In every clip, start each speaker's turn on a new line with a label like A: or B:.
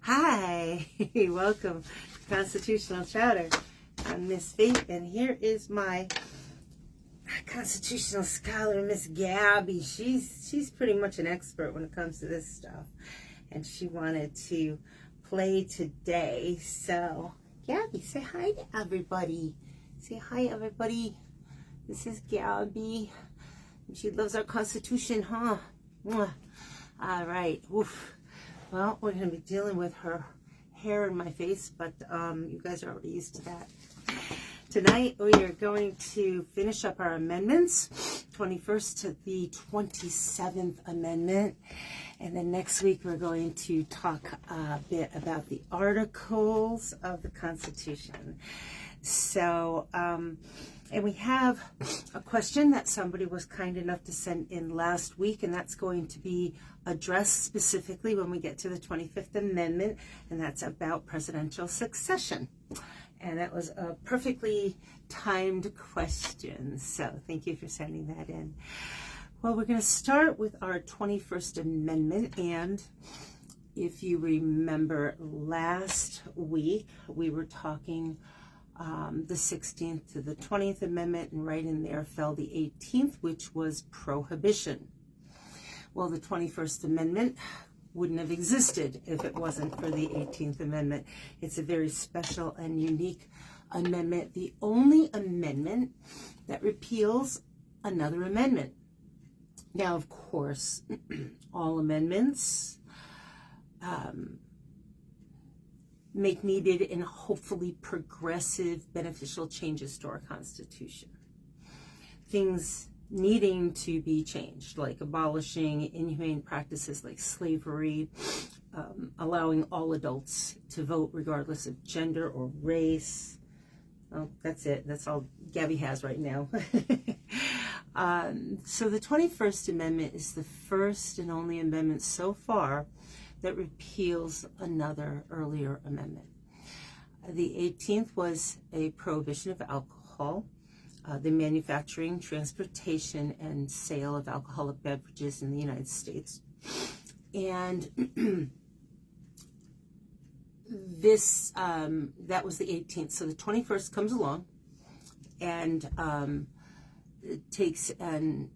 A: Hi, welcome to Constitutional Chowder. I'm Miss Faith, and here is my constitutional scholar, Miss Gabby. She's pretty much an expert when it comes to this stuff, and she wanted to play today. So, Gabby, say hi to everybody. Say hi, everybody. This is Gabby. She loves our Constitution, huh? Mwah. All right. Oof. Well, we're going to be dealing with her hair in my face, but you guys are already used to that. Tonight, we are going to finish up our amendments, 21st to the 27th Amendment. And then next week, we're going to talk a bit about the articles of the Constitution. So, and we have a question that somebody was kind enough to send in last week, and that's going to be addressed specifically when we get to the 25th Amendment, and that's about presidential succession. And that was a perfectly timed question, so thank you for sending that in. Well, we're going to start with our 21st Amendment, and if you remember last week, we were talking the 16th to the 20th Amendment, and right in there fell the 18th, which was prohibition. Well, the 21st Amendment wouldn't have existed if it wasn't for the 18th Amendment. It's a very special and unique amendment, the only amendment that repeals another amendment. Now, of course, all amendments make needed and hopefully progressive, beneficial changes to our Constitution. Things needing to be changed, like abolishing inhumane practices like slavery, allowing all adults to vote regardless of gender or race. Oh, that's it. That's all Gabby has right now. So the 21st Amendment is the first and only amendment so far that repeals another earlier amendment. The 18th was a prohibition of alcohol, the manufacturing, transportation, and sale of alcoholic beverages in the United States. And this, that was the 18th. So the 21st comes along and it takes and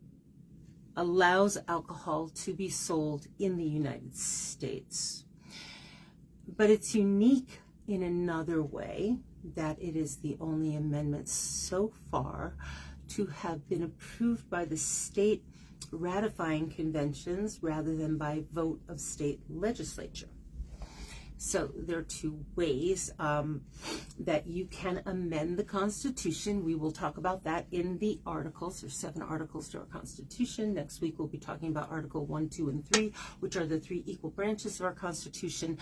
A: allows alcohol to be sold in the United States. But it's unique in another way, that it is the only amendment so far to have been approved by the state ratifying conventions rather than by vote of state legislature. So there are two ways that you can amend the Constitution. We will talk about that in the articles. There's 7 articles to our Constitution. Next week, we'll be talking about Article 1, 2, and 3, which are the 3 equal branches of our Constitution.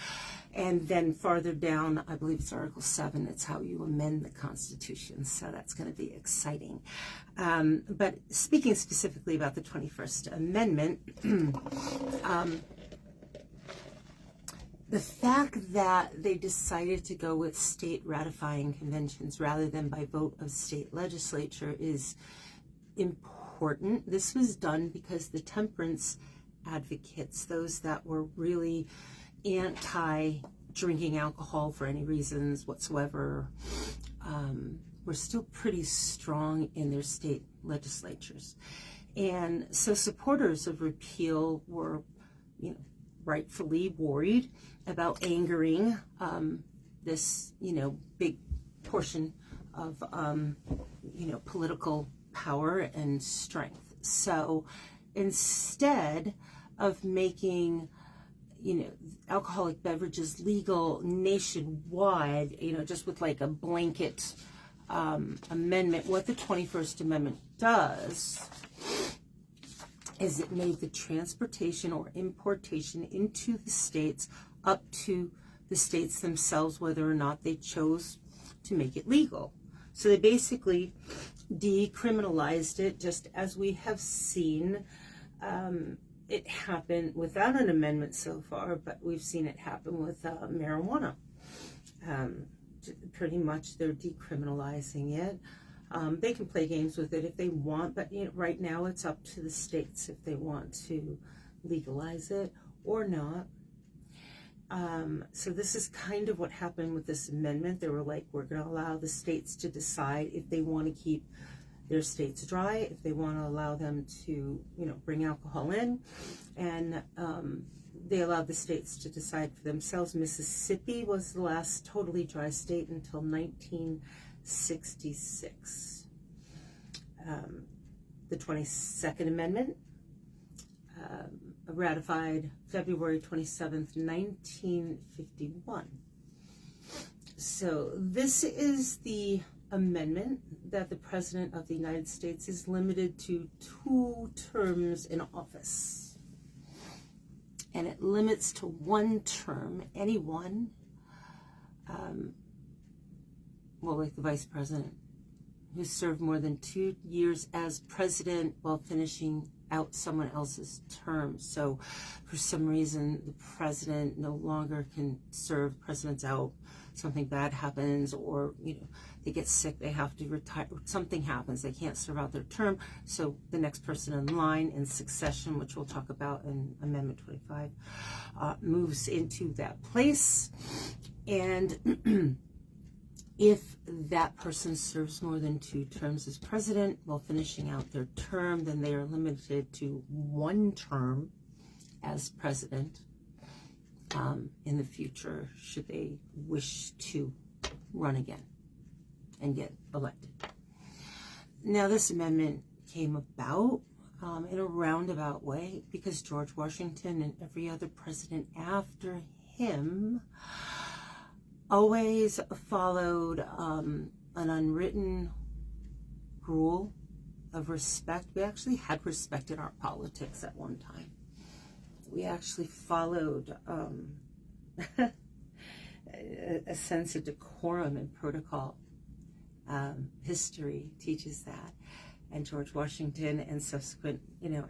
A: And then farther down, I believe it's Article 7. It's how you amend the Constitution. So that's going to be exciting. But speaking specifically about the 21st Amendment, the fact that they decided to go with state ratifying conventions rather than by vote of state legislature is important. This was done because the temperance advocates, those that were really anti-drinking alcohol for any reasons whatsoever, were still pretty strong in their state legislatures. And so supporters of repeal were, rightfully worried about angering this, big portion of, political power and strength. So instead of making, alcoholic beverages legal nationwide, just with like a blanket amendment, what the 21st Amendment does is it made the transportation or importation into the states up to the states themselves, whether or not they chose to make it legal. So they basically decriminalized it, just as we have seen it happen without an amendment so far, but we've seen it happen with marijuana. Pretty much they're decriminalizing it. They can play games with it if they want, but right now it's up to the states if they want to legalize it or not. So this is kind of what happened with this amendment. They were like, we're going to allow the states to decide if they want to keep their states dry, if they want to allow them to, bring alcohol in. And they allowed the states to decide for themselves. Mississippi was the last totally dry state until 1966. The 22nd Amendment, ratified February 27th, 1951. So this is the amendment that the President of the United States is limited to 2 terms in office. And it limits to 1 term, anyone, like the Vice President, who served more than 2 years as president while finishing out someone else's term. So for some reason, the president no longer can serve, president's out, something bad happens, or, they get sick, they have to retire, something happens, they can't serve out their term. So the next person in line in succession, which we'll talk about in Amendment 25, moves into that place. And if that person serves more than 2 terms as president while finishing out their term, then they are limited to 1 term as president in the future, should they wish to run again and get elected. Now, this amendment came about in a roundabout way because George Washington and every other president after him always followed an unwritten rule of respect. We actually had respect in our politics at one time. We actually followed a sense of decorum and protocol. History teaches that. And George Washington and subsequent,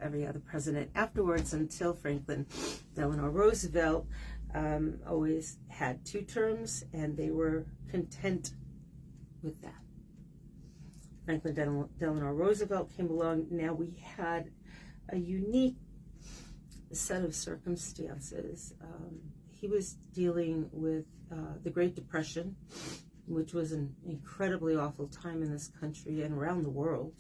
A: every other president afterwards until Franklin Delano Roosevelt always had 2 terms, and they were content with that. Franklin Delano Roosevelt came along. Now we had a unique set of circumstances. He was dealing with the Great Depression, which was an incredibly awful time in this country and around the world,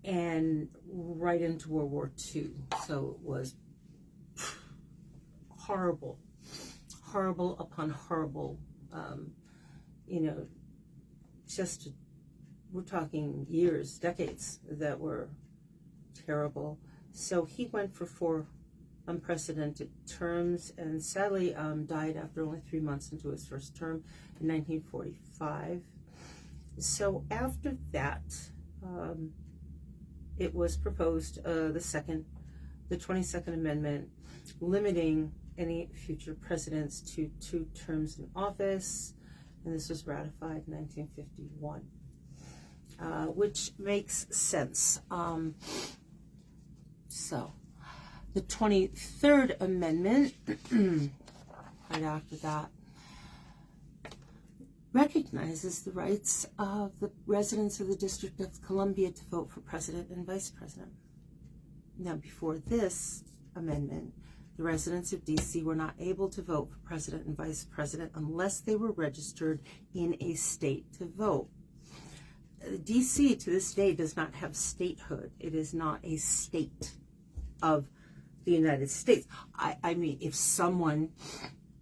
A: and right into World War II. So it was horrible upon horrible, we're talking years, decades that were terrible. So he went for 4 unprecedented terms, and sadly died after only 3 months into his first term in 1945. So after that, it was proposed the 22nd Amendment, limiting any future presidents to 2 terms in office, and this was ratified in 1951, which makes sense. So the 23rd Amendment, right after that, recognizes the rights of the residents of the District of Columbia to vote for president and vice president. Now, before this amendment, the residents of D.C. were not able to vote for president and vice president unless they were registered in a state to vote. D.C. to this day does not have statehood. It is not a state of the United States. I mean, if someone,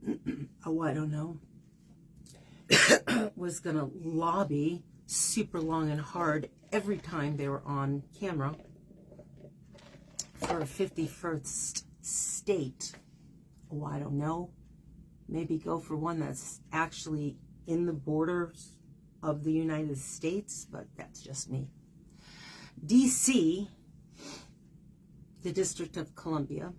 A: I don't know, was going to lobby super long and hard every time they were on camera for a 51st state, I don't know, maybe go for one that's actually in the borders of the United States, but that's just me. D.C., the District of Columbia,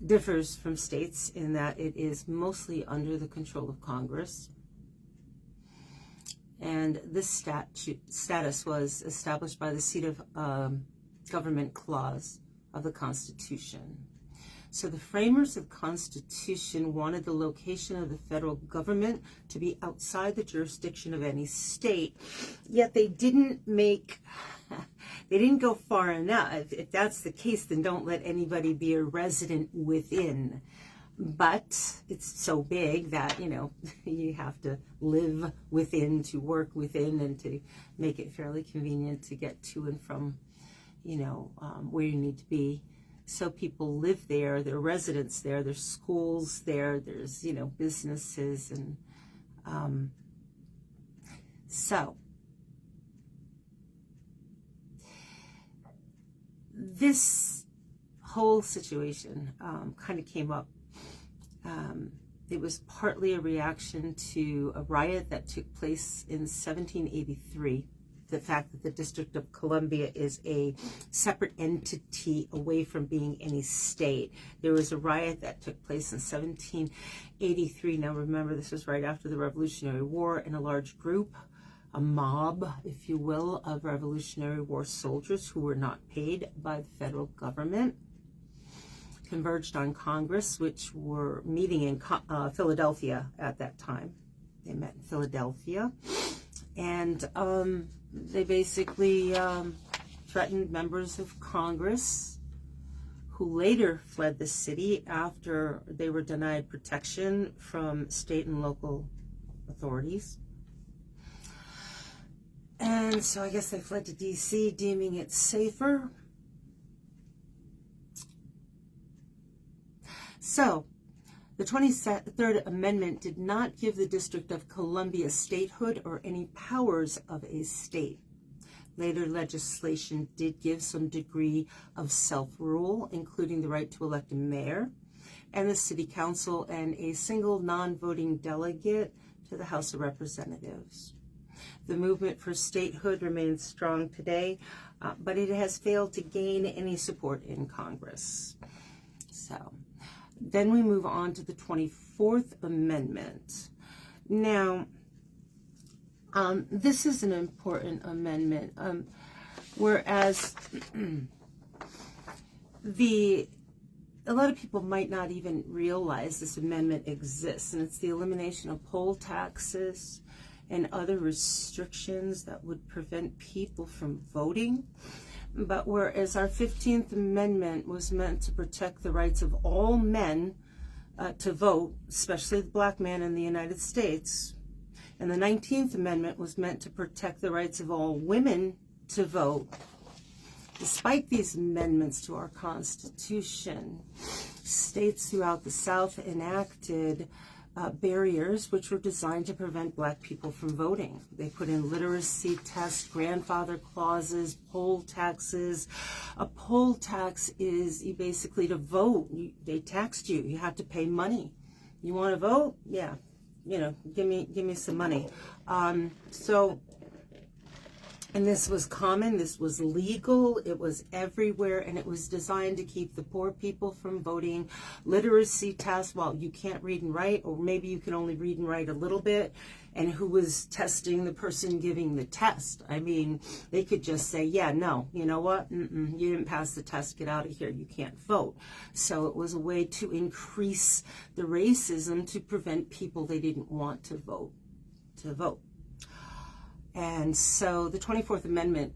A: differs from states in that it is mostly under the control of Congress, and this status was established by the seat of government clause of the Constitution. So the framers of the Constitution wanted the location of the federal government to be outside the jurisdiction of any state, yet they didn't go far enough. If that's the case, then don't let anybody be a resident within. But it's so big that, you have to live within to work within and to make it fairly convenient to get to and from, where you need to be. So people live there, there are residents there, there's schools there, there's, businesses. And so this whole situation kind of came up. It was partly a reaction to a riot that took place in 1783. The fact that the District of Columbia is a separate entity away from being any state. There was a riot that took place in 1783. Now remember, this was right after the Revolutionary War, and a large group, a mob, if you will, of Revolutionary War soldiers who were not paid by the federal government converged on Congress, which were meeting in Philadelphia at that time. They met in Philadelphia, and they basically threatened members of Congress, who later fled the city after they were denied protection from state and local authorities. And so I guess they fled to D.C., deeming it safer. So, the 23rd Amendment did not give the District of Columbia statehood or any powers of a state. Later legislation did give some degree of self-rule, including the right to elect a mayor and the city council and a single non-voting delegate to the House of Representatives. The movement for statehood remains strong today, but it has failed to gain any support in Congress. So, then we move on to the 24th Amendment. Now, this is an important amendment, whereas a lot of people might not even realize this amendment exists, and it's the elimination of poll taxes and other restrictions that would prevent people from voting. But whereas our 15th Amendment was meant to protect the rights of all men to vote, especially the black man in the United States, and the 19th Amendment was meant to protect the rights of all women to vote, despite these amendments to our Constitution, states throughout the South enacted barriers which were designed to prevent black people from voting. They put in literacy tests, grandfather clauses, poll taxes. A poll tax is you basically to vote. They taxed you. You have to pay money. You want to vote? Yeah. Give me some money. And this was common, this was legal, it was everywhere, and it was designed to keep the poor people from voting. Literacy tests, well, you can't read and write, or maybe you can only read and write a little bit. And who was testing the person giving the test? I mean, they could just say, yeah, no, you know what? You didn't pass the test, get out of here, you can't vote. So it was a way to increase the racism to prevent people they didn't want to vote. And so the 24th Amendment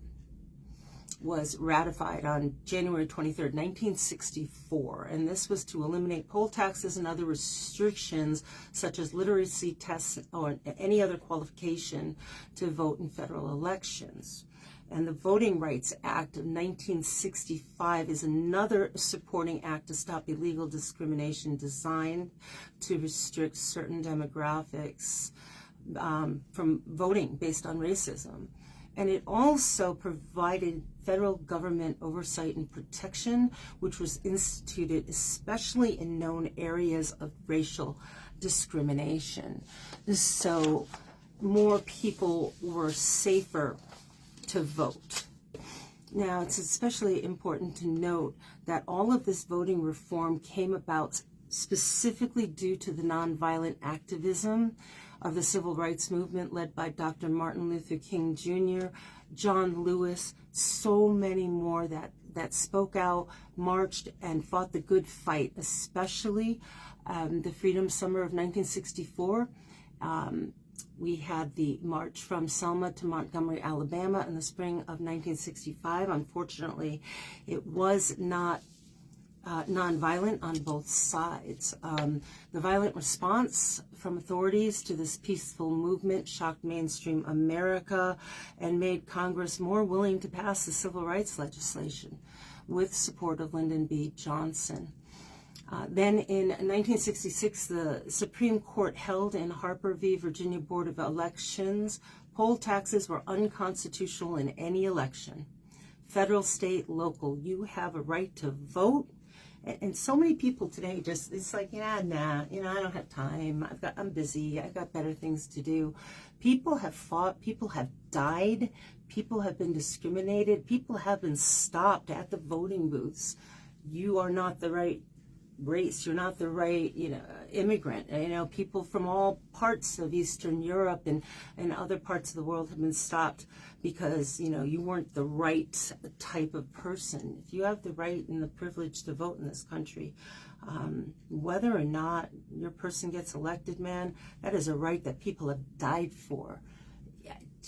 A: was ratified on January 23rd, 1964. And this was to eliminate poll taxes and other restrictions such as literacy tests or any other qualification to vote in federal elections. And the Voting Rights Act of 1965 is another supporting act to stop illegal discrimination designed to restrict certain demographics from voting based on racism. And it also provided federal government oversight and protection, which was instituted especially in known areas of racial discrimination. So more people were safer to vote. Now, it's especially important to note that all of this voting reform came about specifically due to the nonviolent activism of the civil rights movement led by Dr. Martin Luther King Jr., John Lewis, so many more that that spoke out, marched, and fought the good fight, especially the Freedom Summer of 1964. We had the march from Selma to Montgomery, Alabama in the spring of 1965. Unfortunately, it was not nonviolent on both sides. The violent response from authorities to this peaceful movement shocked mainstream America and made Congress more willing to pass the civil rights legislation with support of Lyndon B. Johnson. Then in 1966, the Supreme Court held in Harper v. Virginia Board of Elections, poll taxes were unconstitutional in any election. Federal, state, local, you have a right to vote. And so many people today just, it's like, yeah, nah, I don't have time. I'm busy. I've got better things to do. People have fought. People have died. People have been discriminated. People have been stopped at the voting booths. You are not the right race. You're not the right, immigrant. People from all parts of Eastern Europe and other parts of the world have been stopped because, you weren't the right type of person. If you have the right and the privilege to vote in this country, whether or not your person gets elected, man, that is a right that people have died for.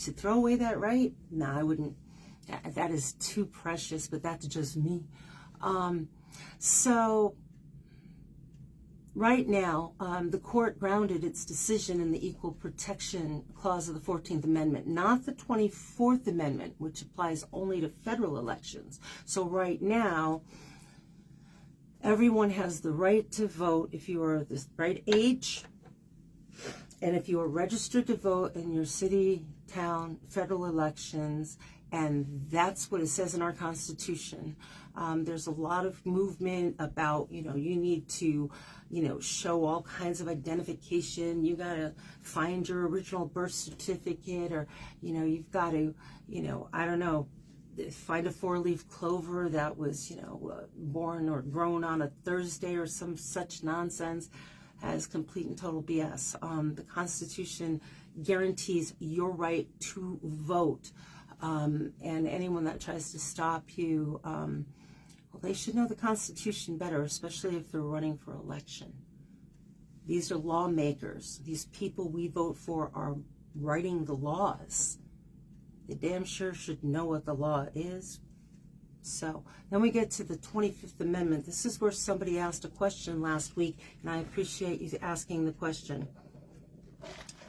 A: To throw away that right? No, I wouldn't. That is too precious, but that's just me. So right now, the court grounded its decision in the Equal Protection Clause of the 14th Amendment, not the 24th Amendment, which applies only to federal elections. So right now, everyone has the right to vote if you are the right age, and if you are registered to vote in your city, town, federal elections, and that's what it says in our Constitution. There's a lot of movement about, you need to, show all kinds of identification. You got to find your original birth certificate, or, you've got to, I don't know, find a four-leaf clover that was, born or grown on a Thursday or some such nonsense. As complete and total BS. The Constitution guarantees your right to vote. And anyone that tries to stop you, well, they should know the Constitution better, especially if they're running for election. These are lawmakers. These people we vote for are writing the laws. They damn sure should know what the law is. So then we get to the 25th Amendment. This is where somebody asked a question last week, and I appreciate you asking the question.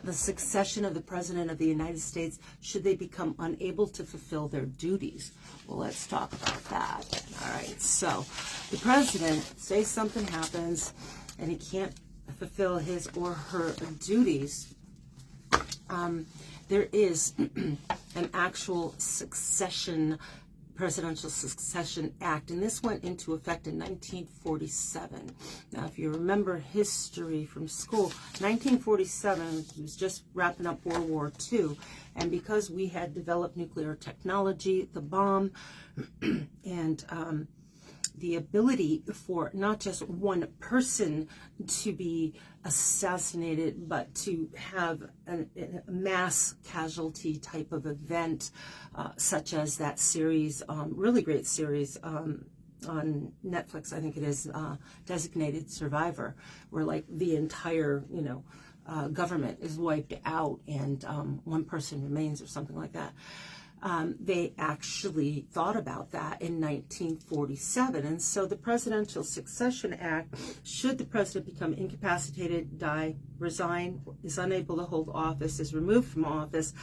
A: The succession of the President of the United States, should they become unable to fulfill their duties? Well, let's talk about that. All right, so the President, say something happens and he can't fulfill his or her duties, there is an actual Presidential Succession Act, and this went into effect in 1947. Now, if you remember history from school, 1947 was just wrapping up World War II, and because we had developed nuclear technology, the bomb, and the ability for not just one person to be assassinated, but to have a mass casualty type of event, such as that series, really great series on Netflix, I think it is, Designated Survivor, where like the entire, government is wiped out and one person remains or something like that. They actually thought about that in 1947. And so the Presidential Succession Act, should the president become incapacitated, die, resign, is unable to hold office, is removed from office,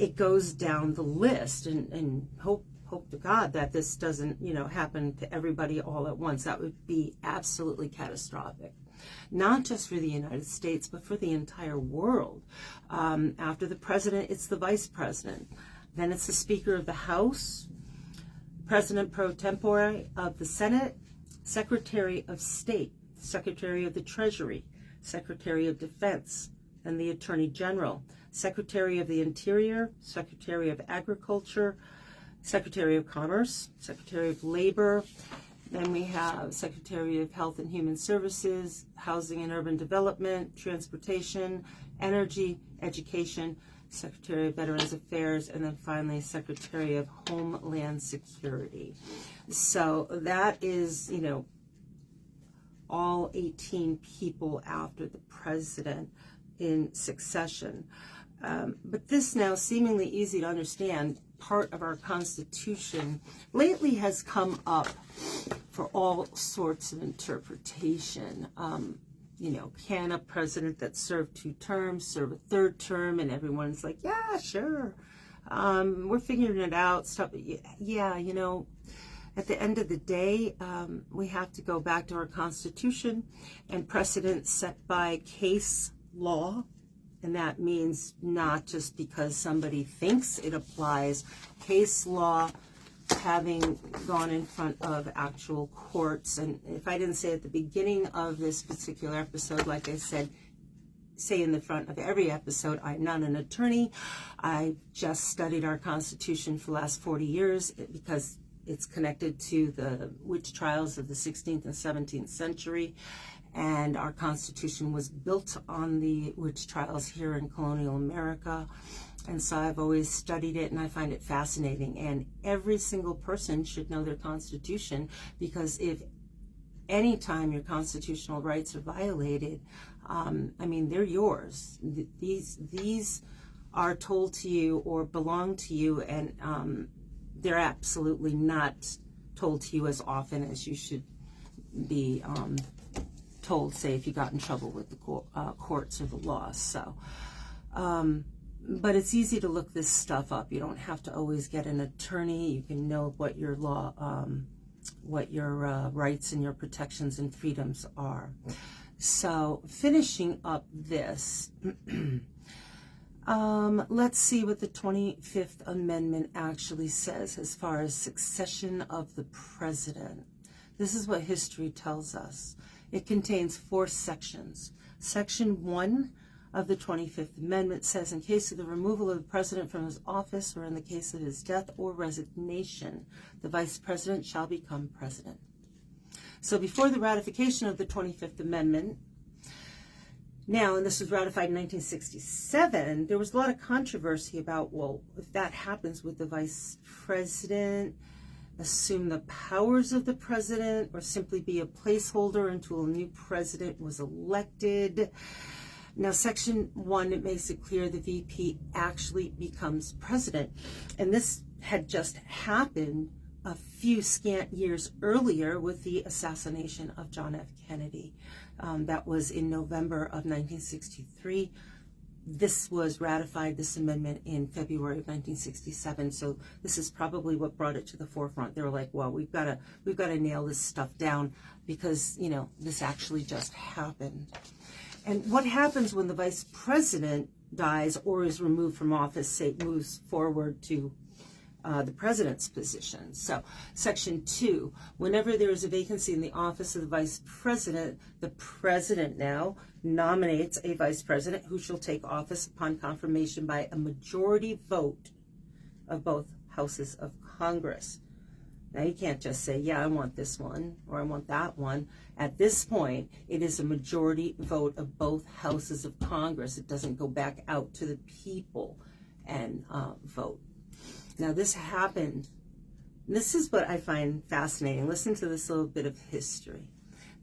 A: it goes down the list. And hope to God that this doesn't, happen to everybody all at once. That would be absolutely catastrophic. Not just for the United States, but for the entire world. After the president, it's the vice president. Then it's the Speaker of the House, President pro tempore of the Senate, Secretary of State, Secretary of the Treasury, Secretary of Defense, and the Attorney General, Secretary of the Interior, Secretary of Agriculture, Secretary of Commerce, Secretary of Labor. Then we have Secretary of Health and Human Services, Housing and Urban Development, Transportation, Energy, Education, Secretary of Veterans Affairs, and then finally Secretary of Homeland Security. So that is, you know, all 18 people after the president in succession. But this now seemingly easy to understand part of our Constitution lately has come up for all sorts of interpretation. You know, can a president that served 2 terms serve a 3rd term? And everyone's like, yeah, sure. We're figuring it out. Stuff. Yeah, you know, at the end of the day, we have to go back to our Constitution and precedent set by case law. And that means not just because somebody thinks it applies. Case law having gone in front of actual courts. And if I didn't say at the beginning of this particular episode, like I said, say in the front of every episode, I'm not an attorney. I just studied our Constitution for the last 40 years because it's connected to the witch trials of the 16th and 17th century. And our Constitution was built on the witch trials here in colonial America. And so I've always studied it, and I find it fascinating. And every single person should know their Constitution, because if any time your constitutional rights are violated, I mean, they're yours. These are told to you or belong to you, and they're absolutely not told to you as often as you should be told, say, if you got in trouble with the courts or the law. So, but it's easy to look this stuff up. You don't have to always get an attorney. You can know what your law, what your rights and your protections and freedoms are. So, finishing up this, let's see what the 25th Amendment actually says as far as succession of the president. This is what history tells us. It contains 4 sections. Section 1 of the 25th Amendment says, in case of the removal of the president from his office or in the case of his death or resignation, the vice president shall become president. So before the ratification of the 25th Amendment, now, and this was ratified in 1967, there was a lot of controversy about, well, if that happens, would the vice president assume the powers of the president or simply be a placeholder until a new president was elected? Now, Section 1, it makes it clear the VP actually becomes president. And this had just happened a few scant years earlier with the assassination of John F. Kennedy. That was in November of 1963. This was ratified, this amendment, in February of 1967. So this is probably what brought it to the forefront. They were like, well, we've got to nail this stuff down because, you know, this actually just happened. And what happens when the vice president dies or is removed from office, say, moves forward to the president's position? So Section 2, whenever there is a vacancy in the office of the vice president, the president now nominates a vice president who shall take office upon confirmation by a majority vote of both houses of Congress. Now, you can't just say, yeah, I want this one or I want that one. At this point, it is a majority vote of both houses of Congress. It doesn't go back out to the people and vote. Now, this happened. This is what I find fascinating. Listen to this little bit of history.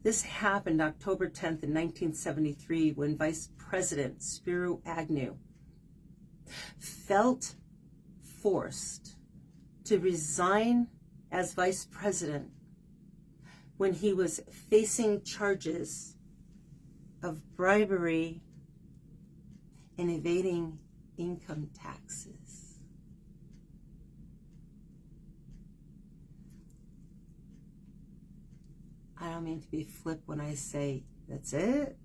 A: This happened October 10th in 1973 when Vice President Spiro Agnew felt forced to resign as vice president when he was facing charges of bribery and evading income taxes. I don't mean to be flip when I say that's it.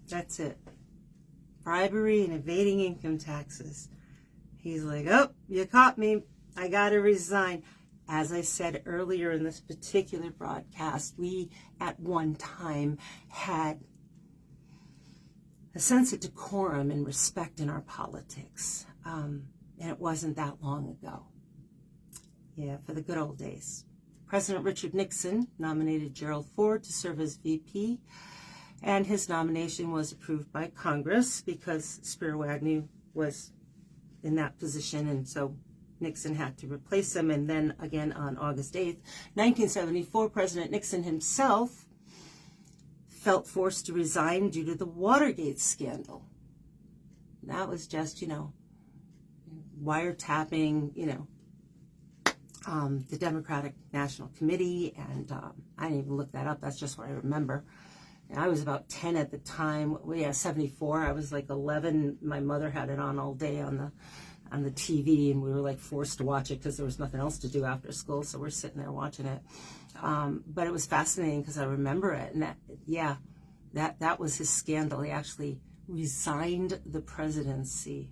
A: That's it. Bribery and evading income taxes. He's like, oh, you caught me. I got to resign. As I said earlier in this particular broadcast, we at one time had a sense of decorum and respect in our politics. And it wasn't that long ago. Yeah, for the good old days. President Richard Nixon nominated Gerald Ford to serve as VP, and his nomination was approved by Congress because Spiro Agnew was in that position, and so Nixon had to replace him. And then again on August 8th, 1974, President Nixon himself felt forced to resign due to the Watergate scandal. That was just, wiretapping, the Democratic National Committee, and I didn't even look that up. That's just what I remember. And I was about 10 at the time. 74. I was like 11. My mother had it on all day on the TV, and we were like forced to watch it because there was nothing else to do after school. So we're sitting there watching it. But it was fascinating because I remember it, and that was his scandal. He actually resigned the presidency.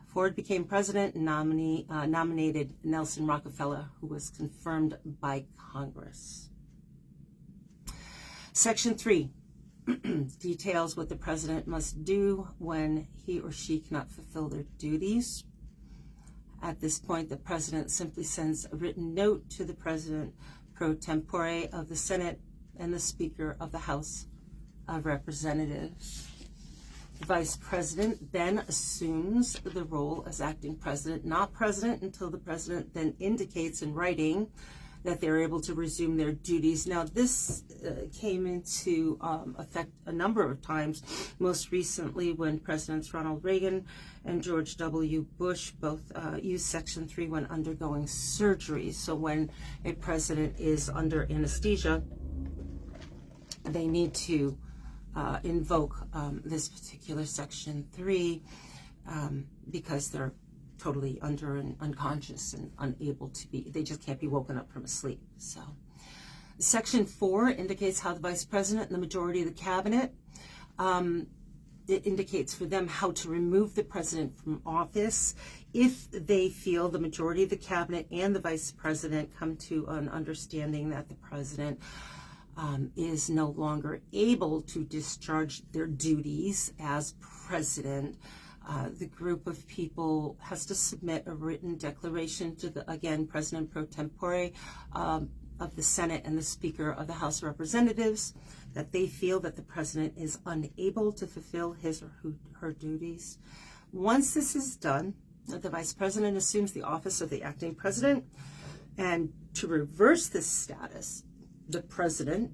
A: Ford became president and nominated Nelson Rockefeller, who was confirmed by Congress. Section 3 details what the president must do when he or she cannot fulfill their duties. At this point, the president simply sends a written note to the president pro tempore of the Senate and the Speaker of the House of Representatives. The vice president then assumes the role as acting president, not president, until the president then indicates in writing that they're able to resume their duties. Now, this came into effect a number of times, most recently when Presidents Ronald Reagan and George W. Bush both used Section 3 when undergoing surgery. So when a president is under anesthesia, they need to invoke this particular Section 3 because they're totally under and unconscious and unable to be, they just can't be woken up from a sleep. So Section 4 indicates how the vice president and the majority of the cabinet, it indicates for them how to remove the president from office if they feel the majority of the cabinet and the vice president come to an understanding that the president is no longer able to discharge their duties as president. The group of people has to submit a written declaration to the, again, President pro tempore of the Senate and the Speaker of the House of Representatives that they feel that the president is unable to fulfill his or her duties. Once this is done, the vice president assumes the office of the acting president, and to reverse this status, the president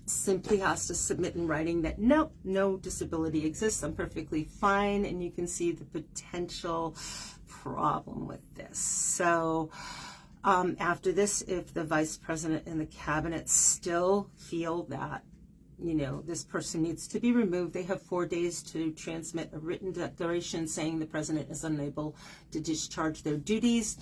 A: simply has to submit in writing that no disability exists, I'm perfectly fine, and you can see the potential problem with this. So after this, if the vice president and the cabinet still feel that this person needs to be removed, they have 4 days to transmit a written declaration saying the president is unable to discharge their duties,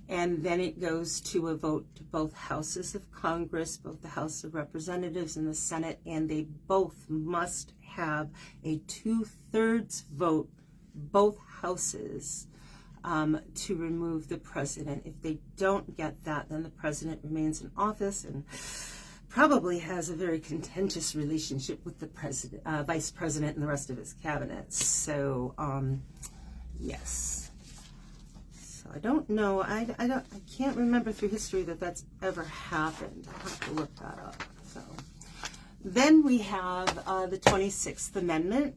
A: and then it goes to a vote to both houses of Congress, both the House of Representatives and the Senate, and they both must have a 2/3 vote, both houses, to remove the president. If they don't get that, then the president remains in office and probably has a very contentious relationship with the vice president and the rest of his cabinet. So, yes. So I don't know. I can't remember through history that that's ever happened. I have to look that up. So then we have the 26th Amendment.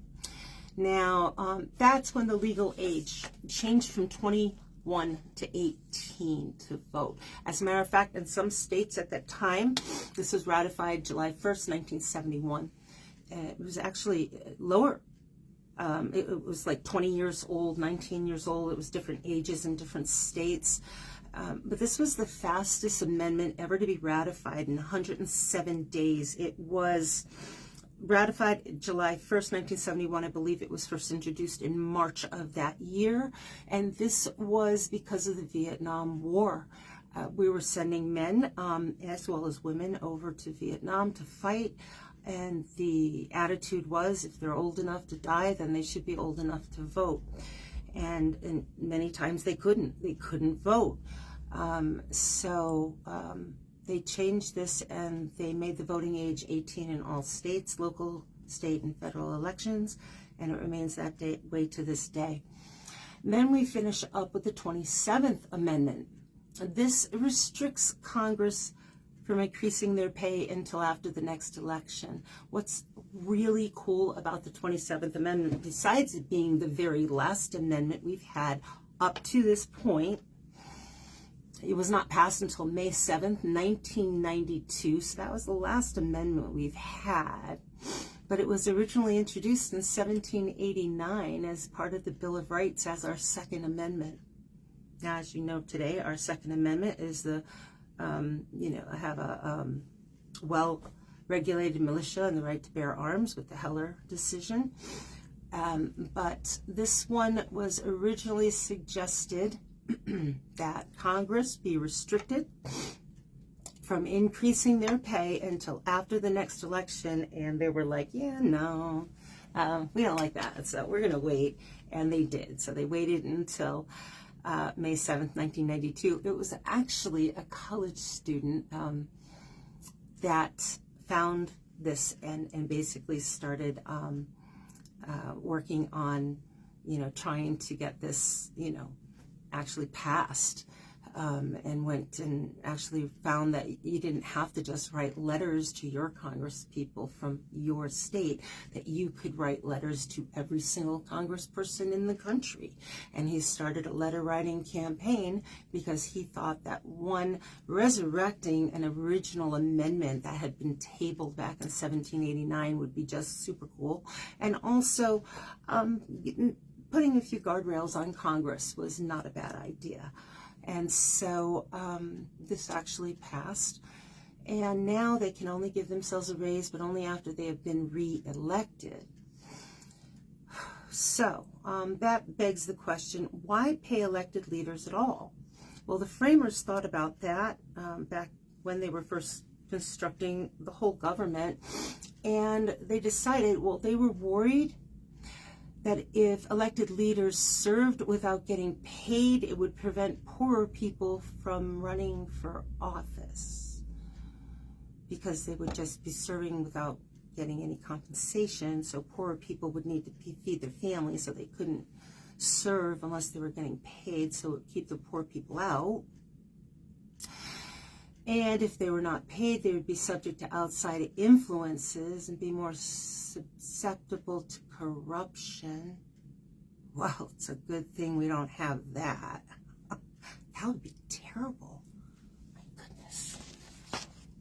A: Now, that's when the legal age changed from 21 to 18 to vote. As a matter of fact, in some states at that time, this was ratified July 1st, 1971. It was actually lower. It was like 20 years old, 19 years old. It was different ages in different states. But this was the fastest amendment ever to be ratified in 107 days. It was ratified July 1st, 1971. I believe it was first introduced in March of that year. And this was because of the Vietnam War. We were sending men as well as women over to Vietnam to fight. And the attitude was, if they're old enough to die, then they should be old enough to vote. And many times they couldn't vote. They changed this and they made the voting age 18 in all states, local, state, and federal elections, and it remains that way to this day. And then we finish up with the 27th Amendment. this restricts Congress from increasing their pay until after the next election. What's really cool about the 27th Amendment, besides it being the very last amendment we've had up to this point, it was not passed until May 7th, 1992, so that was the last amendment we've had. But it was originally introduced in 1789 as part of the Bill of Rights as our Second Amendment. Now, as you know today, our Second Amendment is the, have a well-regulated militia and the right to bear arms with the Heller decision. But this one was originally suggested that Congress be restricted from increasing their pay until after the next election, and they were like, yeah, no, we don't like that, so we're going to wait, and they did. So they waited until May 7th, 1992. It was actually a college student that found this and basically started working on, trying to get this, actually passed, and went and actually found that you didn't have to just write letters to your Congress people from your state, that you could write letters to every single congressperson in the country. And he started a letter writing campaign because he thought that, one, resurrecting an original amendment that had been tabled back in 1789 would be just super cool, and also putting a few guardrails on Congress was not a bad idea. And so this actually passed, and now they can only give themselves a raise, but only after they have been re-elected. So that begs the question, why pay elected leaders at all? Well, the framers thought about that back when they were first constructing the whole government, and they decided, well, they were worried that if elected leaders served without getting paid, it would prevent poorer people from running for office, because they would just be serving without getting any compensation. So poorer people would need to feed their families, so they couldn't serve unless they were getting paid, so it would keep the poor people out. And if they were not paid, they would be subject to outside influences and be more susceptible to corruption. Well, it's a good thing we don't have that. That would be terrible. My goodness.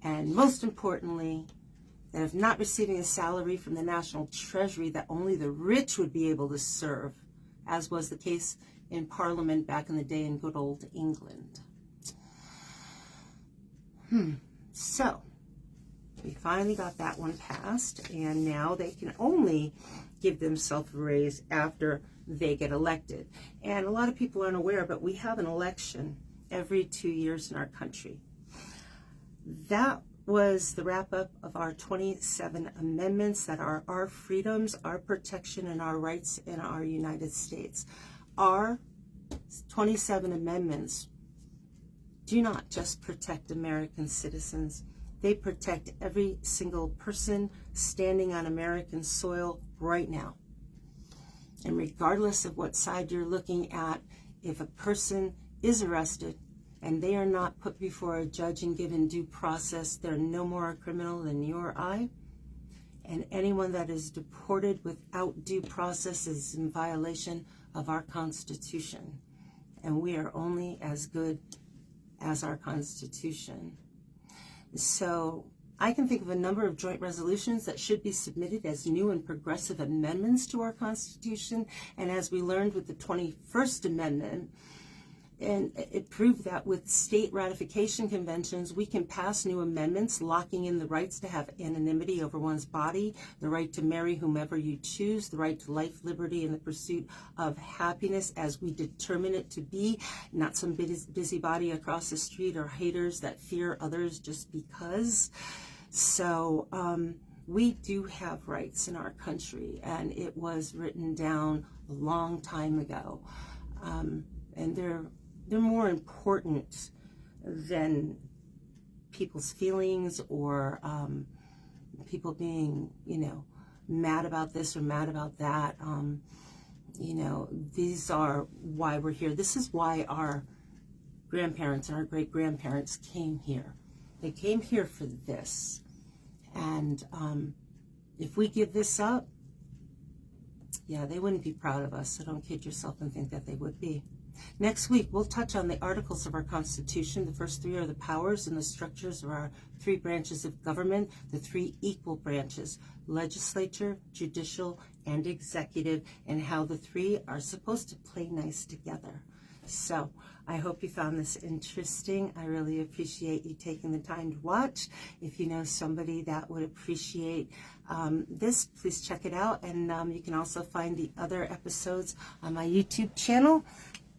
A: And most importantly, that if not receiving a salary from the national treasury, that only the rich would be able to serve, as was the case in Parliament back in the day in good old England. So we finally got that one passed, and now they can only give themselves a raise after they get elected. And a lot of people aren't aware, but we have an election every 2 years in our country. That was the wrap-up of our 27 amendments that are our freedoms, our protection, and our rights in our United States. Our 27 amendments do not just protect American citizens. They protect every single person standing on American soil right now. And regardless of what side you're looking at, if a person is arrested and they are not put before a judge and given due process, they're no more a criminal than you or I. And anyone that is deported without due process is in violation of our Constitution. And we are only as good as our Constitution. So I can think of a number of joint resolutions that should be submitted as new and progressive amendments to our Constitution. And as we learned with the 21st Amendment, and it proved that with state ratification conventions, we can pass new amendments locking in the rights to have anonymity over one's body, the right to marry whomever you choose, the right to life, liberty, and the pursuit of happiness as we determine it to be, not some busybody across the street or haters that fear others just because. So we do have rights in our country, and it was written down a long time ago. And they're more important than people's feelings or people being, mad about this or mad about that. These are why we're here. This is why our grandparents and our great-grandparents came here. They came here for this. And if we give this up, yeah, they wouldn't be proud of us. So don't kid yourself and think that they would be. Next week, we'll touch on the articles of our Constitution. The first three are the powers and the structures of our three branches of government, the three equal branches, legislature, judicial, and executive, and how the three are supposed to play nice together. So I hope you found this interesting. I really appreciate you taking the time to watch. If you know somebody that would appreciate this, please check it out. And you can also find the other episodes on my YouTube channel.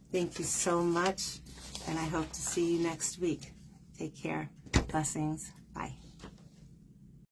A: Thank you so much, and I hope to see you next week. Take care. Blessings. Bye.